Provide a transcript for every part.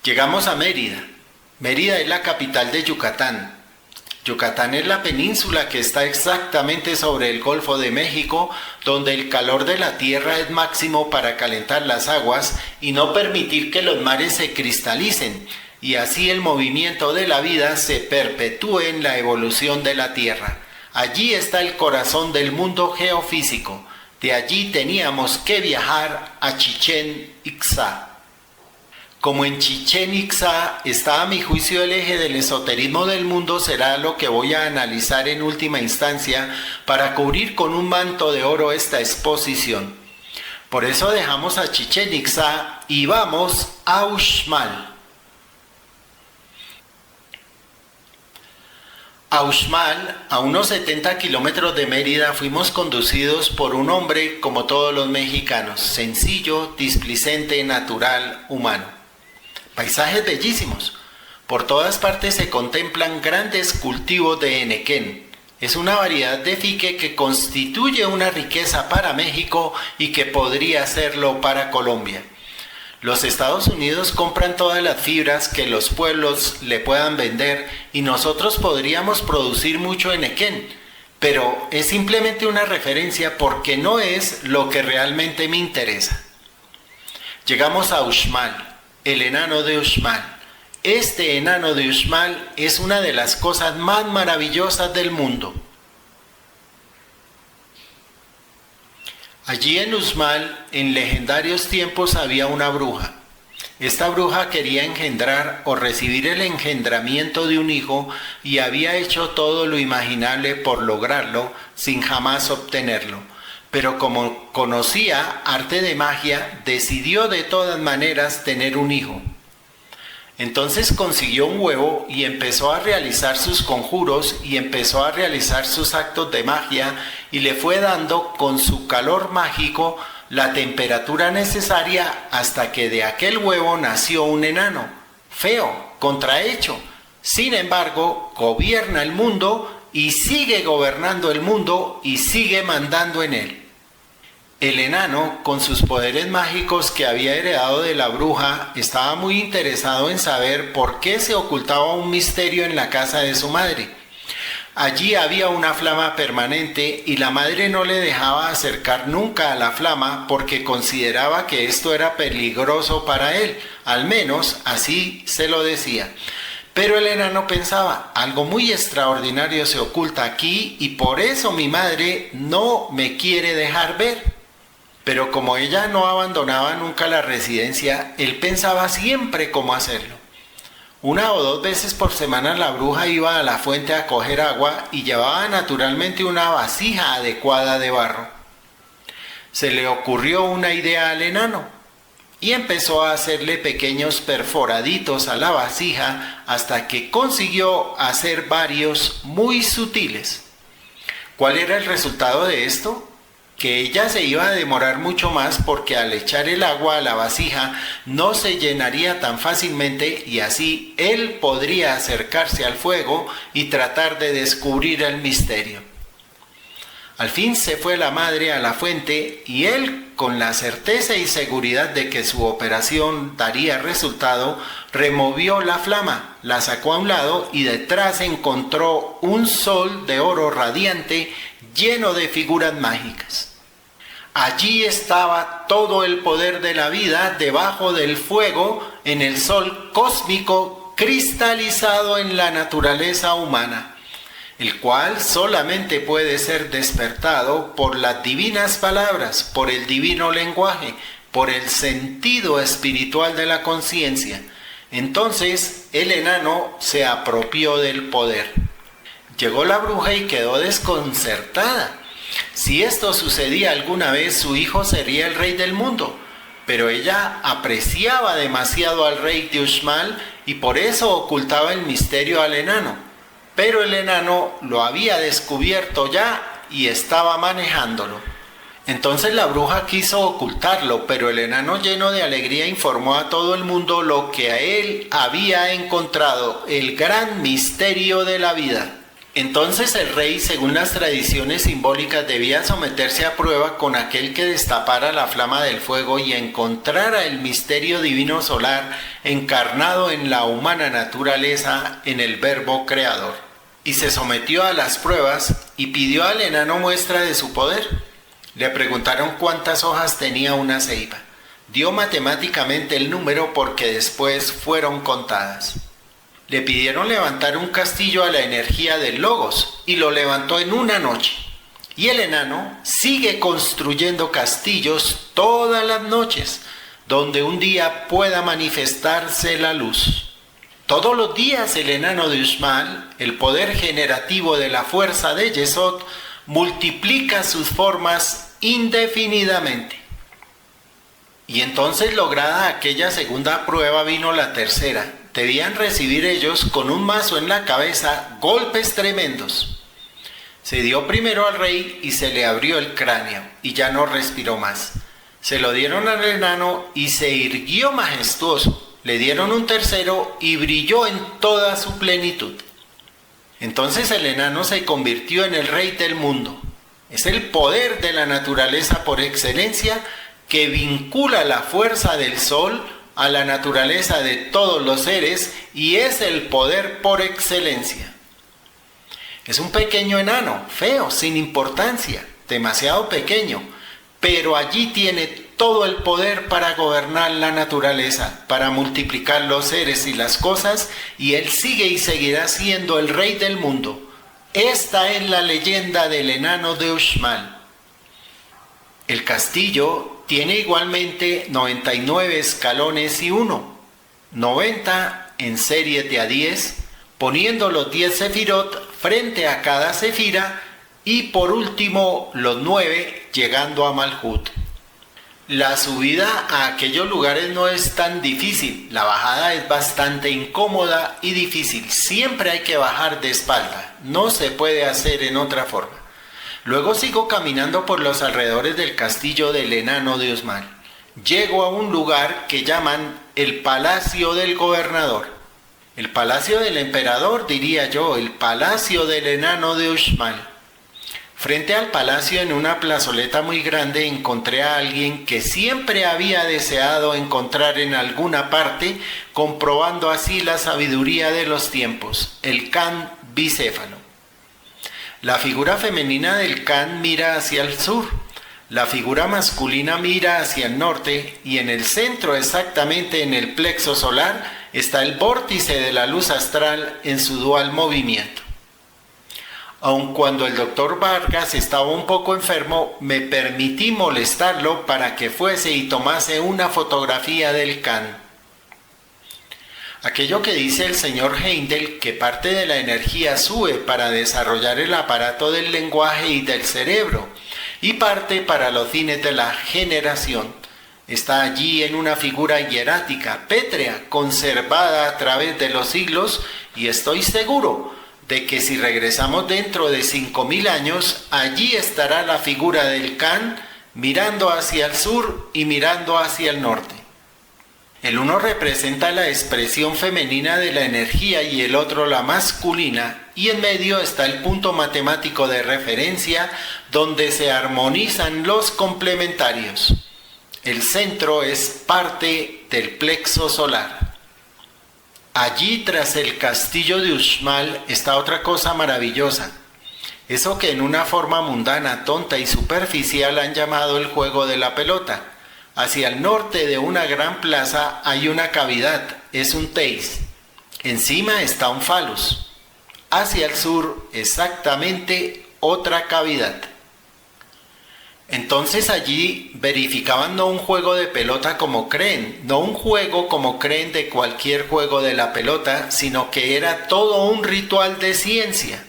Llegamos a Mérida. Mérida es la capital de Yucatán. Yucatán es la península que está exactamente sobre el Golfo de México, donde el calor de la tierra es máximo para calentar las aguas y no permitir que los mares se cristalicen, y así el movimiento de la vida se perpetúe en la evolución de la tierra. Allí está el corazón del mundo geofísico. De allí teníamos que viajar a Chichén Itzá. Como en Chichén Itzá está a mi juicio el eje del esoterismo del mundo, será lo que voy a analizar en última instancia para cubrir con un manto de oro esta exposición. Por eso dejamos a Chichén Itzá y vamos a Uxmal. A Uxmal, a unos 70 kilómetros de Mérida, fuimos conducidos por un hombre como todos los mexicanos, sencillo, displicente, natural, humano. Paisajes bellísimos. Por todas partes se contemplan grandes cultivos de henequén. Es una variedad de fique que constituye una riqueza para México y que podría serlo para Colombia. Los Estados Unidos compran todas las fibras que los pueblos le puedan vender y nosotros podríamos producir mucho henequén, pero es simplemente una referencia porque no es lo que realmente me interesa. Llegamos a Uxmal, el enano de Uxmal. Este enano de Uxmal es una de las cosas más maravillosas del mundo. Allí en Uxmal, en legendarios tiempos, había una bruja. Esta bruja quería engendrar o recibir el engendramiento de un hijo y había hecho todo lo imaginable por lograrlo sin jamás obtenerlo. Pero como conocía arte de magia, decidió de todas maneras tener un hijo. Entonces consiguió un huevo y empezó a realizar sus conjuros y empezó a realizar sus actos de magia y le fue dando con su calor mágico la temperatura necesaria hasta que de aquel huevo nació un enano, feo, contrahecho. Sin embargo, gobierna el mundo y sigue gobernando el mundo y sigue mandando en él. El enano, con sus poderes mágicos que había heredado de la bruja, estaba muy interesado en saber por qué se ocultaba un misterio en la casa de su madre. Allí había una flama permanente y la madre no le dejaba acercar nunca a la flama porque consideraba que esto era peligroso para él, al menos así se lo decía. Pero el enano pensaba, algo muy extraordinario se oculta aquí y por eso mi madre no me quiere dejar ver. Pero como ella no abandonaba nunca la residencia, él pensaba siempre cómo hacerlo. Una o dos veces por semana la bruja iba a la fuente a coger agua y llevaba naturalmente una vasija adecuada de barro. Se le ocurrió una idea al enano y empezó a hacerle pequeños perforaditos a la vasija hasta que consiguió hacer varios muy sutiles. ¿Cuál era el resultado de esto? Que ella se iba a demorar mucho más porque al echar el agua a la vasija no se llenaría tan fácilmente y así él podría acercarse al fuego y tratar de descubrir el misterio. Al fin se fue la madre a la fuente y él, con la certeza y seguridad de que su operación daría resultado, removió la flama, la sacó a un lado y detrás encontró un sol de oro radiante lleno de figuras mágicas. Allí estaba todo el poder de la vida debajo del fuego en el sol cósmico cristalizado en la naturaleza humana, el cual solamente puede ser despertado por las divinas palabras, por el divino lenguaje, por el sentido espiritual de la conciencia. Entonces el enano se apropió del poder. Llegó la bruja y quedó desconcertada. Si esto sucedía alguna vez, su hijo sería el rey del mundo, pero ella apreciaba demasiado al rey de Uxmal y por eso ocultaba el misterio al enano. Pero el enano lo había descubierto ya y estaba manejándolo. Entonces la bruja quiso ocultarlo, pero el enano lleno de alegría informó a todo el mundo lo que a él había encontrado, el gran misterio de la vida. Entonces el rey, según las tradiciones simbólicas, debía someterse a prueba con aquel que destapara la flama del fuego y encontrara el misterio divino solar encarnado en la humana naturaleza, en el Verbo creador. Y se sometió a las pruebas y pidió al enano muestra de su poder. Le preguntaron cuántas hojas tenía una ceiba. Dio matemáticamente el número porque después fueron contadas. Le pidieron levantar un castillo a la energía del Logos y lo levantó en una noche. Y el enano sigue construyendo castillos todas las noches, donde un día pueda manifestarse la luz. Todos los días el enano de Uxmal, el poder generativo de la fuerza de Yesod, multiplica sus formas indefinidamente. Y entonces, lograda aquella segunda prueba, vino la tercera. Debían recibir ellos con un mazo en la cabeza golpes tremendos. Se dio primero al rey y se le abrió el cráneo y ya no respiró más. Se lo dieron al enano y se irguió majestuoso. Le dieron un tercero y brilló en toda su plenitud. Entonces el enano se convirtió en el rey del mundo. Es el poder de la naturaleza por excelencia que vincula la fuerza del sol a la naturaleza de todos los seres y es el poder por excelencia. Es un pequeño enano, feo, sin importancia, demasiado pequeño, pero allí tiene todo el poder para gobernar la naturaleza, para multiplicar los seres y las cosas, y él sigue y seguirá siendo el rey del mundo. Esta es la leyenda del enano de Uxmal. El castillo tiene igualmente 99 escalones y 1, 90 en serie de a 10, poniendo los 10 sefirot frente a cada sefira y por último los 9 llegando a Malhut. La subida a aquellos lugares no es tan difícil, la bajada es bastante incómoda y difícil, siempre hay que bajar de espalda, no se puede hacer en otra forma. Luego sigo caminando por los alrededores del castillo del enano de Uxmal. Llego a un lugar que llaman el Palacio del Gobernador. El Palacio del Emperador, diría yo, el Palacio del enano de Uxmal. Frente al palacio, en una plazoleta muy grande, encontré a alguien que siempre había deseado encontrar en alguna parte, comprobando así la sabiduría de los tiempos, el Kan bicéfalo. La figura femenina del Kan mira hacia el sur, la figura masculina mira hacia el norte y en el centro, exactamente en el plexo solar, está el vórtice de la luz astral en su dual movimiento. Aun cuando el doctor Vargas estaba un poco enfermo, me permití molestarlo para que fuese y tomase una fotografía del Kan. Aquello que dice el señor Heindel, que parte de la energía sube para desarrollar el aparato del lenguaje y del cerebro, y parte para los fines de la generación, está allí en una figura hierática, pétrea, conservada a través de los siglos, y estoy seguro de que si regresamos dentro de 5000 años, allí estará la figura del Kan mirando hacia el sur y mirando hacia el norte. El uno representa la expresión femenina de la energía y el otro la masculina, y en medio está el punto matemático de referencia donde se armonizan los complementarios. El centro es parte del plexo solar. Allí, tras el castillo de Uxmal, está otra cosa maravillosa. Eso que en una forma mundana, tonta y superficial han llamado el juego de la pelota. Hacia el norte de una gran plaza hay una cavidad, es un teis. Encima está un falus. Hacia el sur, exactamente otra cavidad. Entonces allí verificaban no un juego de pelota como creen, no un juego como creen de cualquier juego de la pelota, sino que era todo un ritual de ciencia.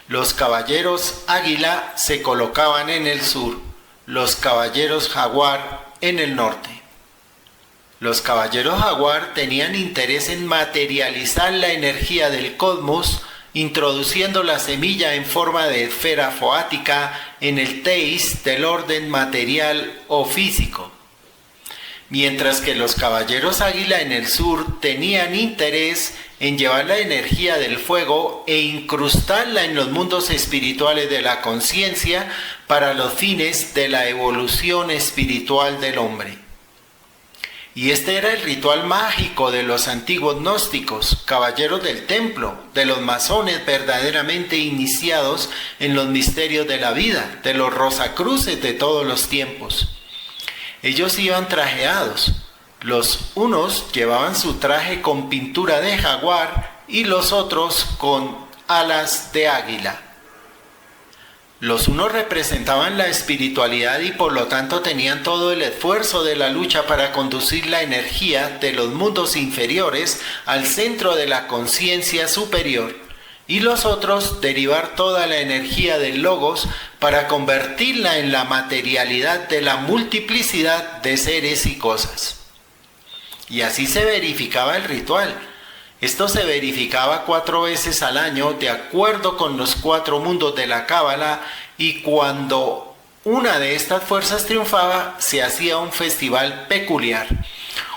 Los caballeros águila se colocaban en el sur, los caballeros jaguar en el norte. Los caballeros jaguar tenían interés en materializar la energía del cosmos, introduciendo la semilla en forma de esfera foática en el teis del orden material o físico. mientras que los caballeros águila en el sur tenían interés en llevar la energía del fuego e incrustarla en los mundos espirituales de la conciencia para los fines de la evolución espiritual del hombre. Y este era el ritual mágico de los antiguos gnósticos, caballeros del templo, de los masones verdaderamente iniciados en los misterios de la vida, de los rosacruces de todos los tiempos. Ellos iban trajeados. Los unos llevaban su traje con pintura de jaguar y los otros con alas de águila. Los unos representaban la espiritualidad y por lo tanto tenían todo el esfuerzo de la lucha para conducir la energía de los mundos inferiores al centro de la conciencia superior, y los otros derivar toda la energía del logos para convertirla en la materialidad de la multiplicidad de seres y cosas. Y así se verificaba el ritual. Esto se verificaba 4 veces al año de acuerdo con los 4 mundos de la Cábala, y cuando una de estas fuerzas triunfaba se hacía un festival peculiar.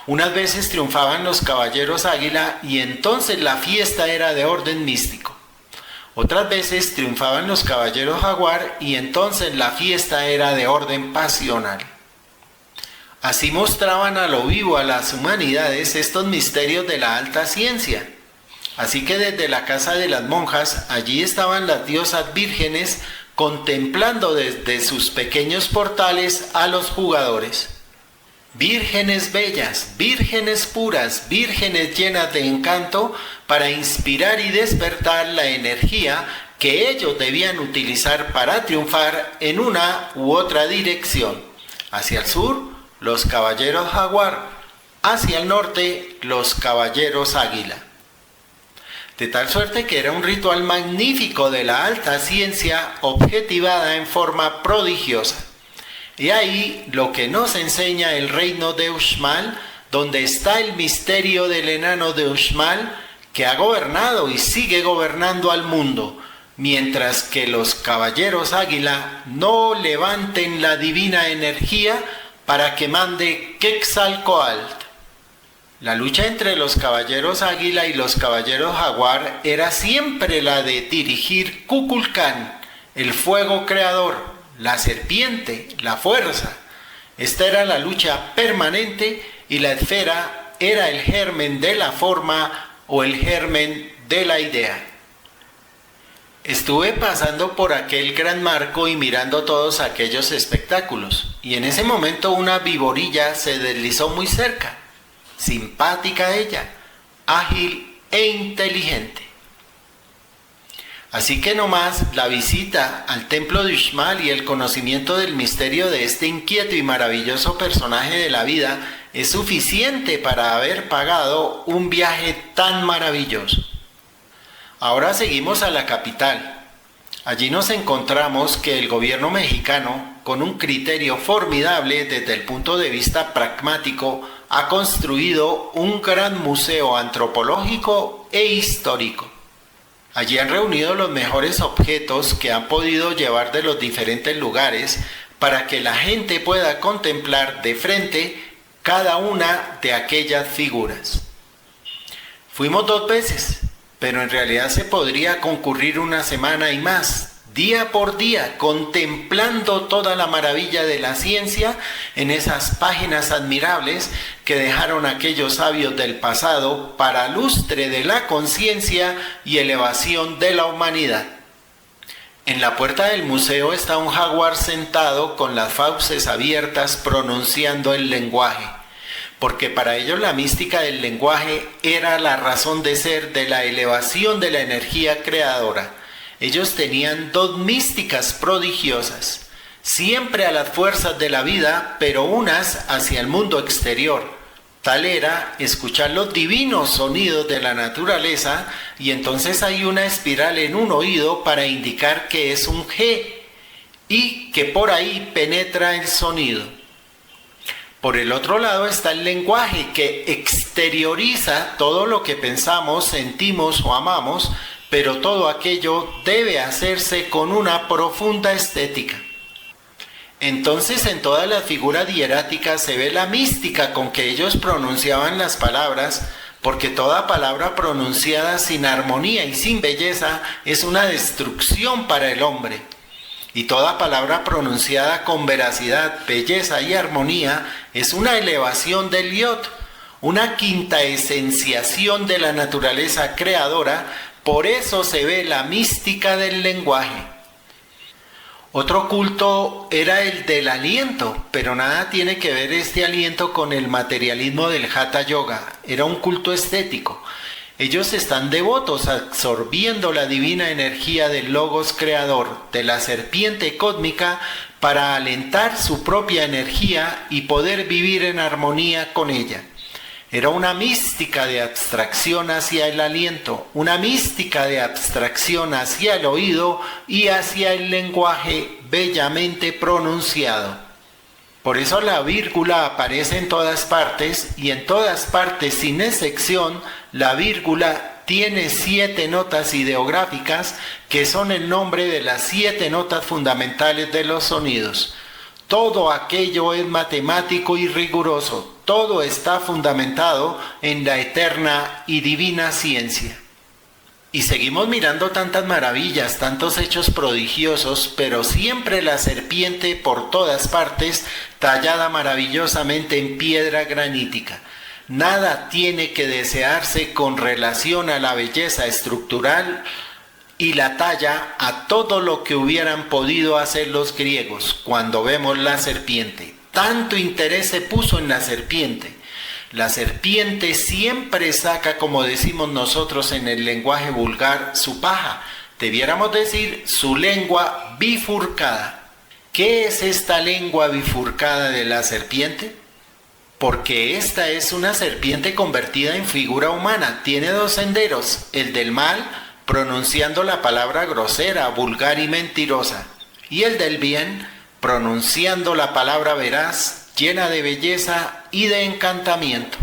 Unas veces triunfaban los caballeros águila y entonces la fiesta era de orden místico. Otras veces triunfaban los caballeros jaguar y entonces la fiesta era de orden pasional. Así mostraban a lo vivo a las humanidades estos misterios de la alta ciencia. Así que desde la casa de las monjas, allí estaban las diosas vírgenes contemplando desde sus pequeños portales a los jugadores. Vírgenes bellas, vírgenes puras, vírgenes llenas de encanto para inspirar y despertar la energía que ellos debían utilizar para triunfar en una u otra dirección. Hacia el sur, los caballeros jaguar, hacia el norte, los caballeros águila. De tal suerte que era un ritual magnífico de la alta ciencia objetivada en forma prodigiosa. Y ahí lo que nos enseña el reino de Uxmal, donde está el misterio del enano de Uxmal, que ha gobernado y sigue gobernando al mundo, mientras que los caballeros águila no levanten la divina energía para que mande Quetzalcóatl. La lucha entre los caballeros águila y los caballeros jaguar era siempre la de dirigir Kukulcán, el fuego creador, la serpiente, la fuerza. Esta era la lucha permanente y la esfera era el germen de la forma o el germen de la idea. Estuve pasando por aquel gran marco y mirando todos aquellos espectáculos, y en ese momento una viborilla se deslizó muy cerca. Simpática ella, ágil e inteligente. Así que nomás la visita al templo de Uxmal y el conocimiento del misterio de este inquieto y maravilloso personaje de la vida es suficiente para haber pagado un viaje tan maravilloso. Ahora seguimos a la capital. Allí nos encontramos que el gobierno mexicano, con un criterio formidable desde el punto de vista pragmático, ha construido un gran museo antropológico e histórico. Allí han reunido los mejores objetos que han podido llevar de los diferentes lugares para que la gente pueda contemplar de frente cada una de aquellas figuras. Fuimos 2 veces, pero en realidad se podría concurrir una semana y más, día por día, contemplando toda la maravilla de la ciencia en esas páginas admirables que dejaron aquellos sabios del pasado para lustre de la conciencia y elevación de la humanidad. En la puerta del museo está un jaguar sentado con las fauces abiertas pronunciando el lenguaje, porque para ellos la mística del lenguaje era la razón de ser de la elevación de la energía creadora. Ellos tenían 2 místicas prodigiosas, siempre a las fuerzas de la vida, pero unas hacia el mundo exterior. Tal era escuchar los divinos sonidos de la naturaleza, y entonces hay una espiral en un oído para indicar que es un G y que por ahí penetra el sonido. Por el otro lado está el lenguaje, que exterioriza todo lo que pensamos, sentimos o amamos, pero todo aquello debe hacerse con una profunda estética. Entonces en todas las figuras hieráticas se ve la mística con que ellos pronunciaban las palabras, porque toda palabra pronunciada sin armonía y sin belleza es una destrucción para el hombre. Y toda palabra pronunciada con veracidad, belleza y armonía es una elevación del yod, una quinta esenciación de la naturaleza creadora. Por eso se ve la mística del lenguaje. Otro culto era el del aliento, pero nada tiene que ver este aliento con el materialismo del Hatha Yoga. Era un culto estético. Ellos están devotos absorbiendo la divina energía del Logos creador, de la serpiente cósmica, para alentar su propia energía y poder vivir en armonía con ella. Era una mística de abstracción hacia el aliento, una mística de abstracción hacia el oído y hacia el lenguaje bellamente pronunciado. Por eso la vírgula aparece en todas partes, y en todas partes sin excepción la vírgula tiene 7 notas ideográficas que son el nombre de las 7 notas fundamentales de los sonidos. Todo aquello es matemático y riguroso, todo está fundamentado en la eterna y divina ciencia. Y seguimos mirando tantas maravillas, tantos hechos prodigiosos, pero siempre la serpiente por todas partes, tallada maravillosamente en piedra granítica. Nada tiene que desearse con relación a la belleza estructural y la talla a todo lo que hubieran podido hacer los griegos cuando vemos la serpiente. Tanto interés se puso en la serpiente. La serpiente siempre saca, como decimos nosotros en el lenguaje vulgar, su paja. Debiéramos decir su lengua bifurcada. ¿Qué es esta lengua bifurcada de la serpiente? Porque esta es una serpiente convertida en figura humana. Tiene 2 senderos, el del mal, pronunciando la palabra grosera, vulgar y mentirosa, y el del bien, pronunciando la palabra veraz, llena de belleza y de encantamiento.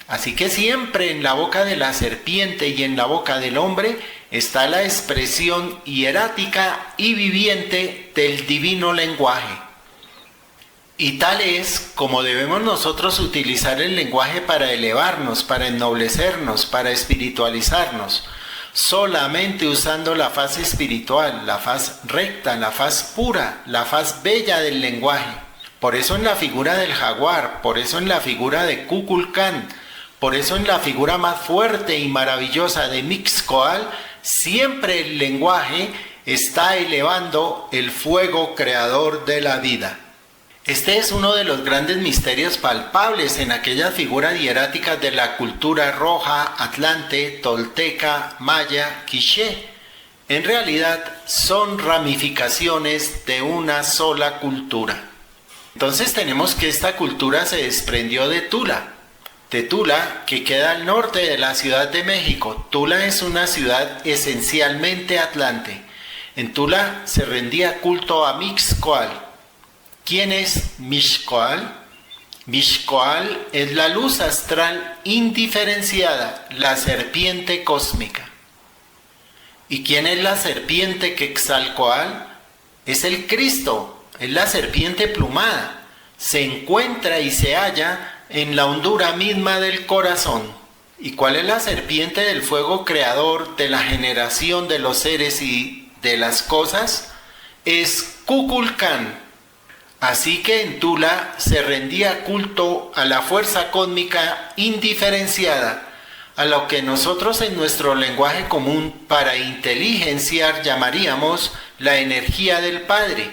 Así que siempre en la boca de la serpiente y en la boca del hombre está la expresión hierática y viviente del divino lenguaje. Y tal es como debemos nosotros utilizar el lenguaje para elevarnos, para ennoblecernos, para espiritualizarnos. Solamente usando la faz espiritual, la faz recta, la faz pura, la faz bella del lenguaje. Por eso en la figura del jaguar, por eso en la figura de Kukulcán, por eso en la figura más fuerte y maravillosa de Mixcoatl, siempre el lenguaje está elevando el fuego creador de la vida. Este es uno de los grandes misterios palpables en aquellas figuras hieráticas de la cultura roja, atlante, tolteca, maya, quiché. En realidad son ramificaciones de una sola cultura. Entonces tenemos que esta cultura se desprendió de Tula, que queda al norte de la Ciudad de México. Tula es una ciudad esencialmente atlante. En Tula se rendía culto a Mixcoatl. ¿Quién es Mixcoatl? Mixcoatl es la luz astral indiferenciada, la serpiente cósmica. ¿Y quién es la serpiente Quetzalcoatl? Es el Cristo, es la serpiente plumada. Se encuentra y se halla en la hondura misma del corazón. ¿Y cuál es la serpiente del fuego creador de la generación de los seres y de las cosas? Es Kukulcán. Así que en Tula se rendía culto a la fuerza cósmica indiferenciada, a lo que nosotros en nuestro lenguaje común para inteligenciar llamaríamos la energía del Padre,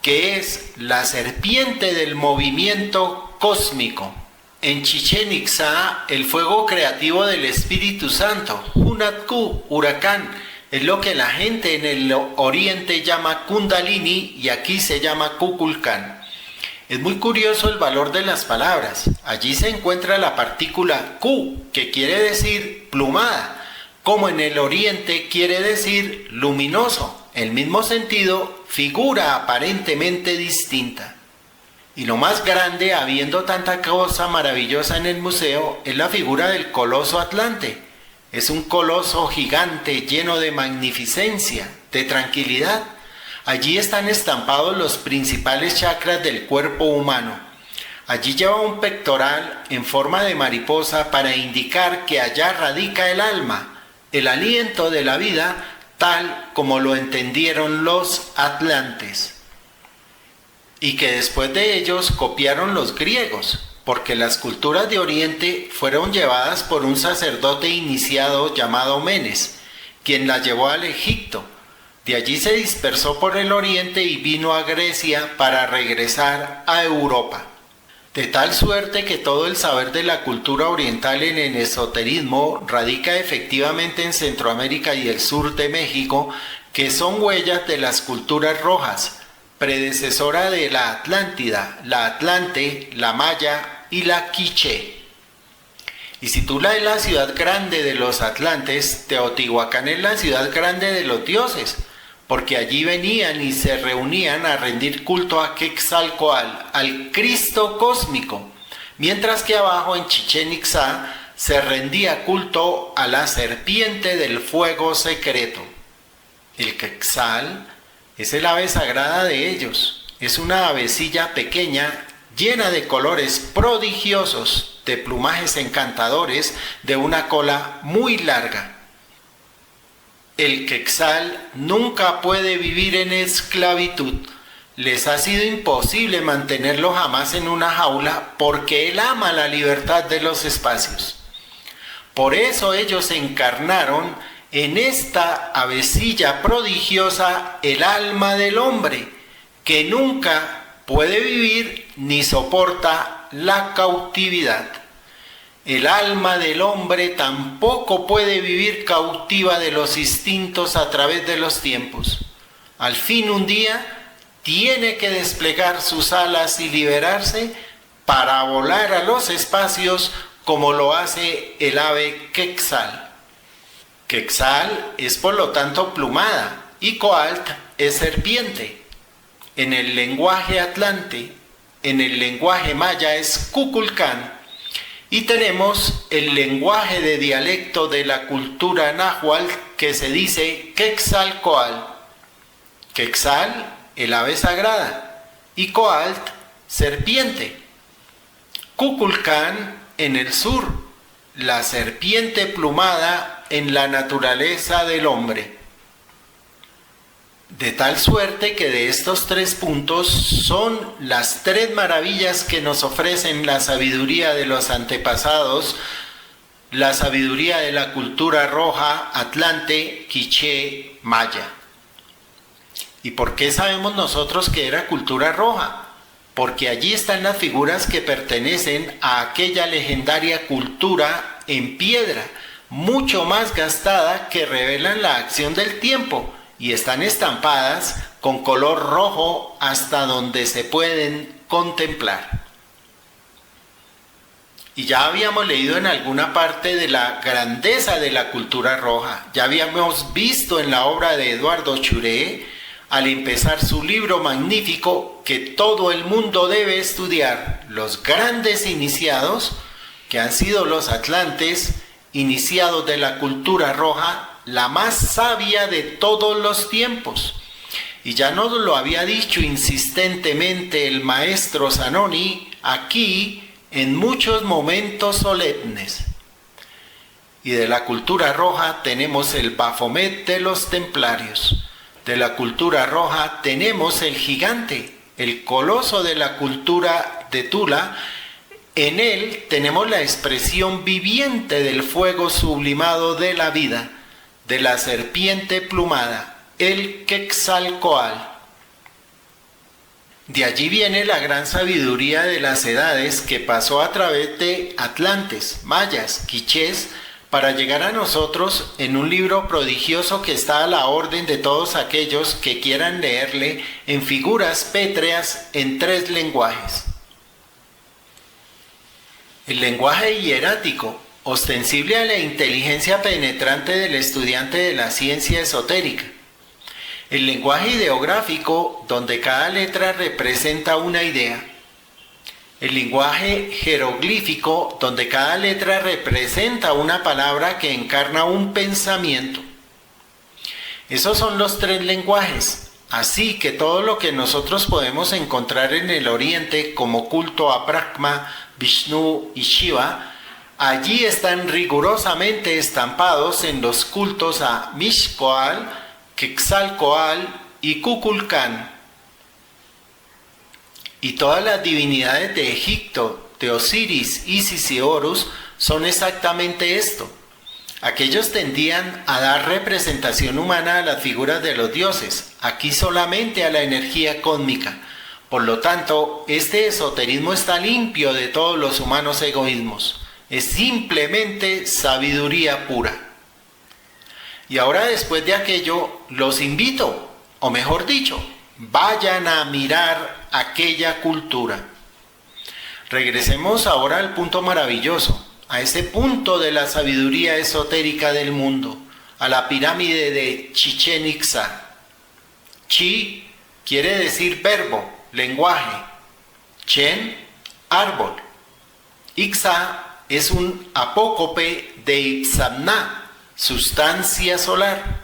que es la serpiente del movimiento cósmico. En Chichén Itzá, el fuego creativo del Espíritu Santo, Hunatku, huracán, es lo que la gente en el oriente llama Kundalini y aquí se llama Kukulcán. Es muy curioso el valor de las palabras. Allí se encuentra la partícula Ku, que quiere decir plumada, como en el oriente quiere decir luminoso. El mismo sentido, figura aparentemente distinta. Y lo más grande, habiendo tanta cosa maravillosa en el museo, es la figura del coloso Atlante. Es un coloso gigante lleno de magnificencia, de tranquilidad. Allí están estampados los principales chakras del cuerpo humano. Allí lleva un pectoral en forma de mariposa para indicar que allá radica el alma, el aliento de la vida, tal como lo entendieron los atlantes. Y que después de ellos copiaron los griegos, porque las culturas de Oriente fueron llevadas por un sacerdote iniciado llamado Menes, quien las llevó al Egipto. De allí se dispersó por el Oriente y vino a Grecia para regresar a Europa. De tal suerte que todo el saber de la cultura oriental en el esoterismo radica efectivamente en Centroamérica y el sur de México, que son huellas de las culturas rojas, predecesora de la Atlántida, la Atlante, la Maya y la Quiché. Y si Tula es la ciudad grande de los atlantes, Teotihuacán es la ciudad grande de los dioses, porque allí venían y se reunían a rendir culto a Quetzalcóatl, al Cristo cósmico, mientras que abajo en Chichén Itzá se rendía culto a la serpiente del fuego secreto. El Quetzal es el ave sagrada de ellos, es una avecilla pequeña llena de colores prodigiosos, de plumajes encantadores, de una cola muy larga. El Quetzal nunca puede vivir en esclavitud. Les ha sido imposible mantenerlo jamás en una jaula porque él ama la libertad de los espacios. Por eso ellos encarnaron en esta avecilla prodigiosa el alma del hombre, que nunca puede vivir ni soporta la cautividad. El alma del hombre tampoco puede vivir cautiva de los instintos a través de los tiempos. Al fin un día tiene que desplegar sus alas y liberarse para volar a los espacios como lo hace el ave Quetzal. Quetzal es por lo tanto plumada y Coalt es serpiente. En el lenguaje atlante, en el lenguaje maya es Kukulcán. Y tenemos el lenguaje de dialecto de la cultura náhuatl que se dice Quetzalcóatl. Quetzal, el ave sagrada, y Coalt, serpiente. Kukulcán en el sur, la serpiente plumada en la naturaleza del hombre. De tal suerte que de estos tres puntos son las tres maravillas que nos ofrecen la sabiduría de los antepasados, la sabiduría de la cultura roja, atlante, quiché, maya. ¿Y por qué sabemos nosotros que era cultura roja? Porque allí están las figuras que pertenecen a aquella legendaria cultura en piedra, mucho más gastada, que revelan la acción del tiempo, y están estampadas con color rojo hasta donde se pueden contemplar. Y ya habíamos leído en alguna parte de la grandeza de la cultura roja. Ya habíamos visto en la obra de Eduardo Churé, al empezar su libro magnífico, que todo el mundo debe estudiar, los grandes iniciados, que han sido los atlantes, iniciados de la cultura roja, la más sabia de todos los tiempos. Y ya nos lo había dicho insistentemente el maestro Zanoni aquí en muchos momentos solemnes. Y de la cultura roja tenemos el Baphomet de los templarios. De la cultura roja tenemos el gigante, el coloso de la cultura de Tula. En él tenemos la expresión viviente del fuego sublimado de la vida, de la serpiente plumada, el Quetzalcóatl. De allí viene la gran sabiduría de las edades que pasó a través de atlantes, mayas, quichés, para llegar a nosotros en un libro prodigioso que está a la orden de todos aquellos que quieran leerle en figuras pétreas en tres lenguajes. El lenguaje hierático, ostensible a la inteligencia penetrante del estudiante de la ciencia esotérica. El lenguaje ideográfico, donde cada letra representa una idea. El lenguaje jeroglífico, donde cada letra representa una palabra que encarna un pensamiento. Esos son los tres lenguajes. Así que todo lo que nosotros podemos encontrar en el Oriente como culto a Brahma, Vishnu y Shiva, allí están rigurosamente estampados en los cultos a Mishkoal, Quetzalcoatl y Kukulcán. Y todas las divinidades de Egipto, de Osiris, Isis y Horus, son exactamente esto. Aquellos tendían a dar representación humana a las figuras de los dioses, aquí solamente a la energía cósmica. Por lo tanto, este esoterismo está limpio de todos los humanos egoísmos. Es simplemente sabiduría pura. Y ahora, después de aquello, los invito, o mejor dicho, vayan a mirar aquella cultura. Regresemos ahora al punto maravilloso, a ese punto de la sabiduría esotérica del mundo, a la pirámide de Chichén Itzá. Chi quiere decir verbo, lenguaje. Chen, árbol. Itzá es un apócope de Itzamná, sustancia solar,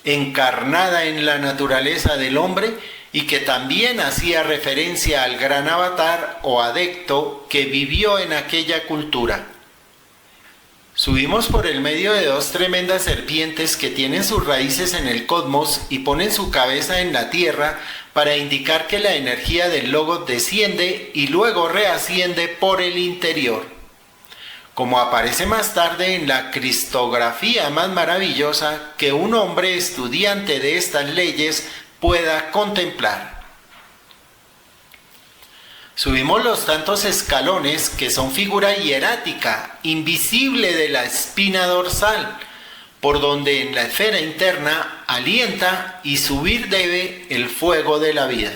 encarnada en la naturaleza del hombre y que también hacía referencia al gran avatar o adecto que vivió en aquella cultura. Subimos por el medio de dos tremendas serpientes que tienen sus raíces en el cosmos y ponen su cabeza en la tierra para indicar que la energía del Logos desciende y luego reasciende por el interior. Como aparece más tarde en la cristografía más maravillosa que un hombre estudiante de estas leyes pueda contemplar. Subimos los tantos escalones que son figura hierática, invisible de la espina dorsal, por donde en la esfera interna alienta y subir debe el fuego de la vida.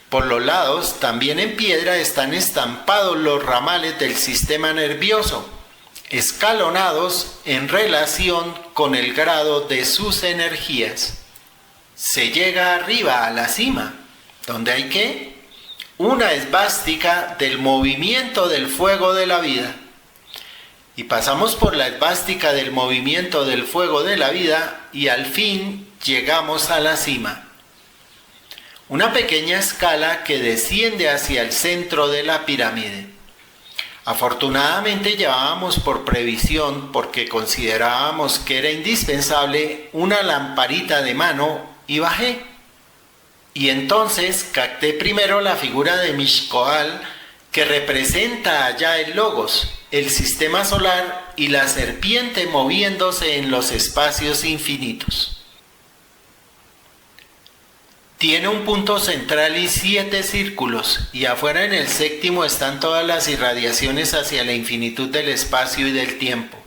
Por los lados, también en piedra, están estampados los ramales del sistema nervioso, escalonados en relación con el grado de sus energías. Se llega arriba a la cima, donde hay ¿qué? Una esvástica del movimiento del fuego de la vida. Y pasamos por la esvástica del movimiento del fuego de la vida y al fin llegamos a la cima. Una pequeña escala que desciende hacia el centro de la pirámide. Afortunadamente llevábamos por previsión, porque considerábamos que era indispensable, una lamparita de mano y bajé. Y entonces capté primero la figura de Mishkoal, que representa allá el Logos, el sistema solar y la serpiente moviéndose en los espacios infinitos. Tiene un punto central y 7 círculos, y afuera en el séptimo están todas las irradiaciones hacia la infinitud del espacio y del tiempo.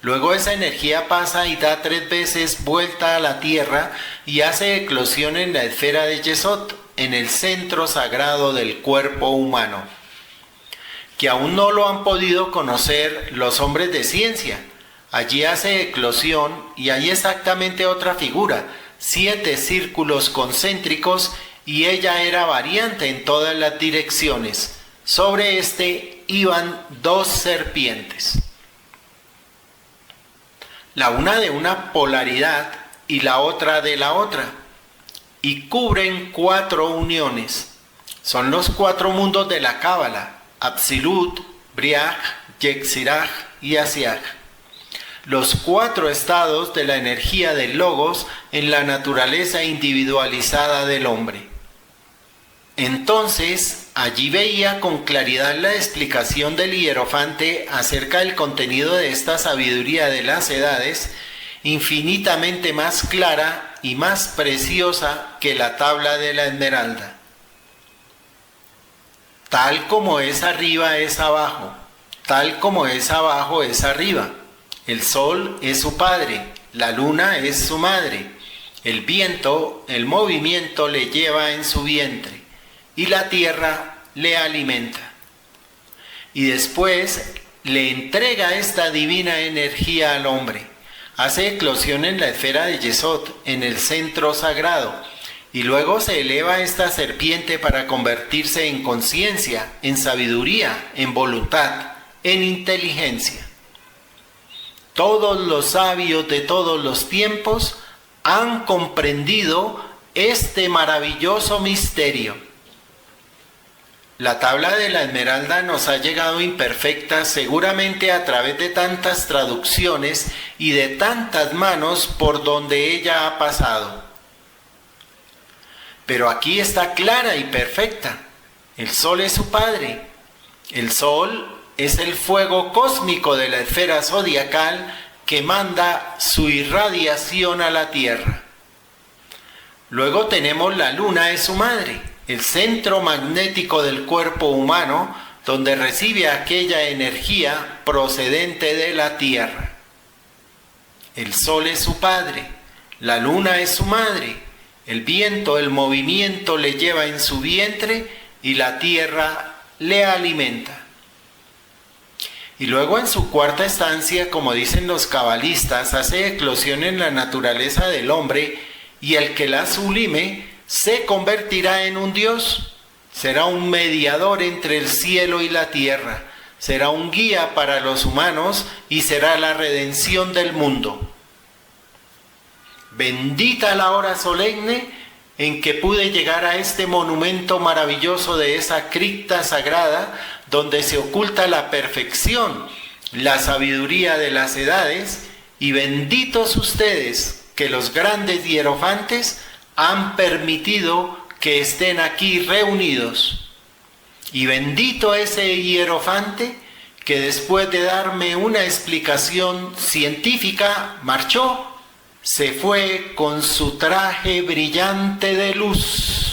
Luego esa energía pasa y da 3 veces vuelta a la Tierra y hace eclosión en la esfera de Yesod, en el centro sagrado del cuerpo humano, que aún no lo han podido conocer los hombres de ciencia. Allí hace eclosión y hay exactamente otra figura, 7 círculos concéntricos, y ella era variante en todas las direcciones. Sobre este iban 2 serpientes. La una de una polaridad y la otra de la otra, y cubren 4 uniones. Son los 4 mundos de la Cábala: Absolut, Briaj, Yetziraj y Asiaj. Los 4 estados de la energía del Logos en la naturaleza individualizada del hombre. Entonces, allí veía con claridad la explicación del hierofante acerca del contenido de esta sabiduría de las edades, infinitamente más clara y más preciosa que la tabla de la esmeralda. Tal como es arriba es abajo, tal como es abajo es arriba. El sol es su padre, la luna es su madre, el viento, el movimiento le lleva en su vientre, y la tierra le alimenta. Y después le entrega esta divina energía al hombre. Hace eclosión en la esfera de Yesod, en el centro sagrado, y luego se eleva esta serpiente para convertirse en conciencia, en sabiduría, en voluntad, en inteligencia. Todos los sabios de todos los tiempos han comprendido este maravilloso misterio. La tabla de la Esmeralda nos ha llegado imperfecta seguramente a través de tantas traducciones y de tantas manos por donde ella ha pasado. Pero aquí está clara y perfecta. El Sol es su padre. El Sol es el fuego cósmico de la esfera zodiacal que manda su irradiación a la Tierra. Luego tenemos la Luna es su madre, el centro magnético del cuerpo humano, donde recibe aquella energía procedente de la Tierra. El Sol es su padre, la Luna es su madre, el viento, el movimiento le lleva en su vientre y la Tierra le alimenta. Y luego en su cuarta estancia, como dicen los cabalistas, hace eclosión en la naturaleza del hombre y el que la sublime se convertirá en un Dios. Será un mediador entre el cielo y la tierra. Será un guía para los humanos y será la redención del mundo. Bendita la hora solemne en que pude llegar a este monumento maravilloso de esa cripta sagrada donde se oculta la perfección, la sabiduría de las edades, y benditos ustedes que los grandes hierofantes han permitido que estén aquí reunidos. Y bendito ese hierofante que después de darme una explicación científica marchó, se fue con su traje brillante de luz.